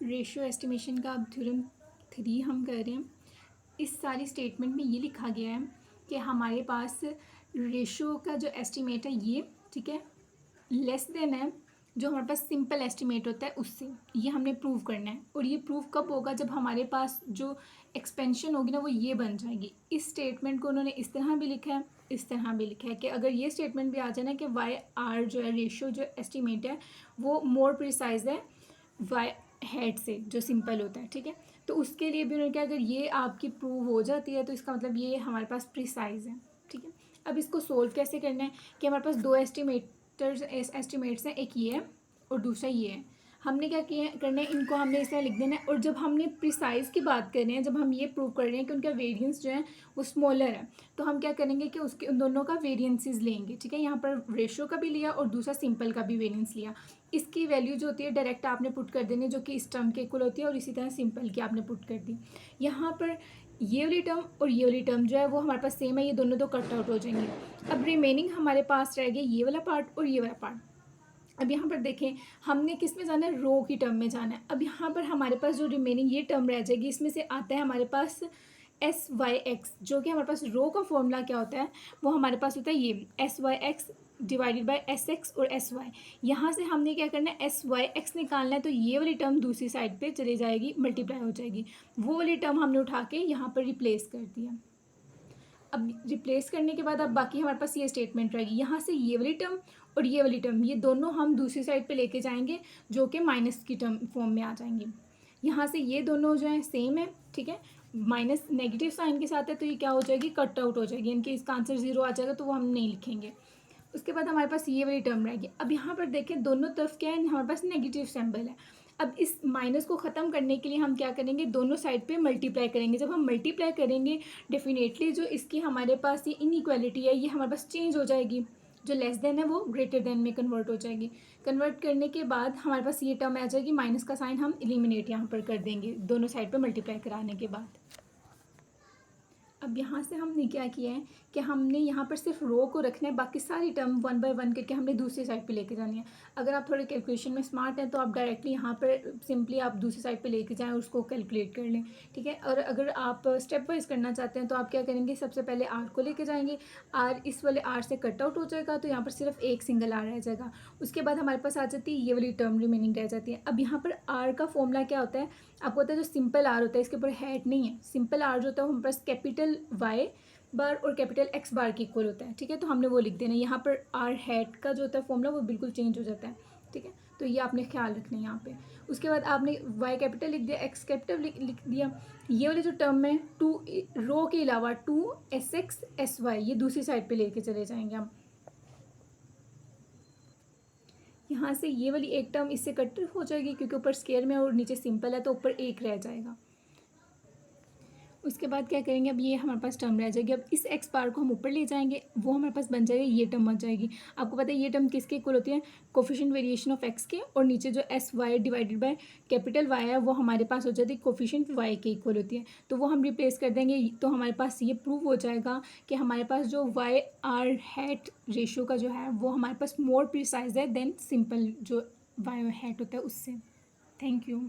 Ratio estimation का अब theorem 3 हम कर रहे हैं। इस सारी स्टेटमेंट में ये लिखा गया है कि हमारे पास रेशियो का जो एस्टिमेट है ये, ठीक है, लेस देन है जो हमारे पास सिंपल एस्टिमेट होता है उससे। ये हमने प्रूव करना है, और ये प्रूव कब होगा, जब हमारे पास जो एक्सपेंशन होगी ना वो ये बन जाएगी। इस स्टेटमेंट को उन्होंने इस तरह भी लिखा है, इस तरह भी लिखा है कि अगर ये स्टेटमेंट भी आ जाए ना कि वाई आर जो है रेशियो जो एस्टिमेट है वो मोर प्रिसाइज है वाई हेड से जो सिंपल होता है, ठीक है। तो उसके लिए भी उन्होंने कहा अगर ये आपकी प्रूव हो जाती है तो इसका मतलब ये हमारे पास प्रिसाइज है, ठीक है। अब इसको सोल्व कैसे करना है कि हमारे पास दो एस्टिमेट्स हैं, एक ये है और दूसरा ये है। हमने क्या किया करना है, इनको हमने इस तरह लिख देना है। और जब हमने प्रिसाइज की बात कर रहे हैं, जब हम ये प्रूव कर रहे हैं कि उनका वेरिएंस जो है वो स्मॉलर है, तो हम क्या करेंगे कि उसके उन दोनों का वेरिएंसेस लेंगे, ठीक है। यहाँ पर रेशियो का भी लिया और दूसरा सिंपल का भी वेरिएंस लिया। इसकी वैल्यू जो होती है डायरेक्ट आपने पुट कर देनी, जो कि इस टर्म के इक्वल होती है, और इसी तरह सिंपल की आपने पुट कर दी। यहाँ पर ये वाली टर्म और ये वाली टर्म जो है वो हमारे पास सेम है, ये दोनों तो कट आउट हो जाएंगे। अब रिमेनिंग हमारे पास रह गया ये वाला पार्ट और ये वाला पार्ट। अब यहाँ पर देखें हमने किस में जाना है, रो की टर्म में जाना है। अब यहाँ पर हमारे पास जो रिमेनिंग ये टर्म रह जाएगी, इसमें से आता है हमारे पास एस वाई एक्स, जो कि हमारे पास रो का फॉर्मूला क्या होता है, वो हमारे पास होता है ये S Y X divided by S X और एस वाई। यहाँ से हमने क्या करना है, एस वाई एक्स निकालना है, तो ये वाली टर्म दूसरी साइड पे चली जाएगी, मल्टीप्लाई हो जाएगी। वो वाली टर्म हमने उठा के यहाँ पर रिप्लेस कर दिया। अब रिप्लेस करने के बाद अब बाकी हमारे पास ये स्टेटमेंट रहेगी। यहाँ से ये वाली टर्म और ये वाली टर्म, ये दोनों हम दूसरी साइड पे लेके जाएंगे, जो कि माइनस की टर्म फॉर्म में आ जाएंगे। यहाँ से ये दोनों जो है सेम है, ठीक है, माइनस नेगेटिव साइन के साथ है, तो ये क्या हो जाएगी, कट आउट हो जाएगी, इनके इसका आंसर 0 आ जाएगा, तो वो हम नहीं लिखेंगे। उसके बाद हमारे पास ये वाली टर्म रहेगी। अब यहाँ पर देखें दोनों तरफ क्या है, हमारे पास नेगेटिव सिंबल है। अब इस माइनस को ख़त्म करने के लिए हम क्या करेंगे, दोनों साइड पे मल्टीप्लाई करेंगे। जब हम मल्टीप्लाई करेंगे डेफिनेटली जो इसकी हमारे पास ये इनइक्वालिटी है ये हमारे पास चेंज हो जाएगी, जो लेस देन है वो ग्रेटर देन में कन्वर्ट हो जाएगी। कन्वर्ट करने के बाद हमारे पास ये टर्म आ जाएगी, माइनस का साइन हम एलिमिनेट यहाँ पर कर देंगे दोनों साइड पर मल्टीप्लाई कराने के बाद। अब यहाँ से हमने क्या किया है कि हमने यहाँ पर सिर्फ रो को रखना है, बाकी सारी टर्म 1 बाय 1 करके हमने दूसरी साइड पे लेके जानी है। अगर आप थोड़े कैलकुलेशन में स्मार्ट हैं तो आप डायरेक्टली यहाँ पर सिंपली आप दूसरी साइड पे लेके जाएं और उसको कैलकुलेट कर लें, ठीक है। और अगर आप स्टेप वाइज करना चाहते हैं तो आप क्या करेंगे, सबसे पहले आर को लेके जाएंगे, आर इस वाले आर से कट आउट हो जाएगा, तो यहाँ पर सिर्फ एक सिंगल आर रह जाएगा। उसके बाद हमारे पास आ जाती है ये वाली टर्म रिमेनिंग रह जाती है। अब यहाँ पर आर का फॉर्मूला क्या होता है, आपको पता है जो सिंपल आर होता है इसके ऊपर हेड नहीं है। सिंपल आर जो होता है हमारे पास कैपिटल वाई बार और कैपिटल एक्स बार के इक्वल होता है, ठीक है। तो हमने वो लिख देना, यहाँ पर आर हेड का जो होता है फॉर्मूला वो बिल्कुल चेंज हो जाता है, ठीक है। तो ये आपने ख्याल रखना है यहाँ पे। उसके बाद आपने वाई कैपिटल लिख दिया, एक्स कैपिटल लिख दिया। ये वाली जो टर्म है टू रो के अलावा 2 एस एक्स एस वाई ये दूसरी साइड पे लेके चले जाएंगे हम। यहाँ से ये वाली एक टर्म इससे कट हो जाएगी क्योंकि ऊपर स्क्वायर में और नीचे सिंपल है, तो ऊपर एक रह जाएगा। उसके बाद क्या करेंगे, अब ये हमारे पास टर्म रह जाएगी। अब इस एक्स बार को हम ऊपर ले जाएंगे, वो हमारे पास बन जाएगा, ये टर्म बन जाएगी। आपको पता है ये टर्म किसके इक्वल होती है, कोफिशिएंट वेरिएशन ऑफ एक्स के, और नीचे जो S Y divided by capital Y है वो हमारे पास हो जाती है कोफिशिएंट वाई के इक्वल होती है। तो वो हम रिप्लेस कर देंगे, तो हमारे पास ये प्रूव हो जाएगा कि हमारे पास जो वाई आर हैट रेशियो का जो है वो हमारे पास मोर प्रिसाइज है देन सिंपल जो वाई हैट होता है उससे। Thank you.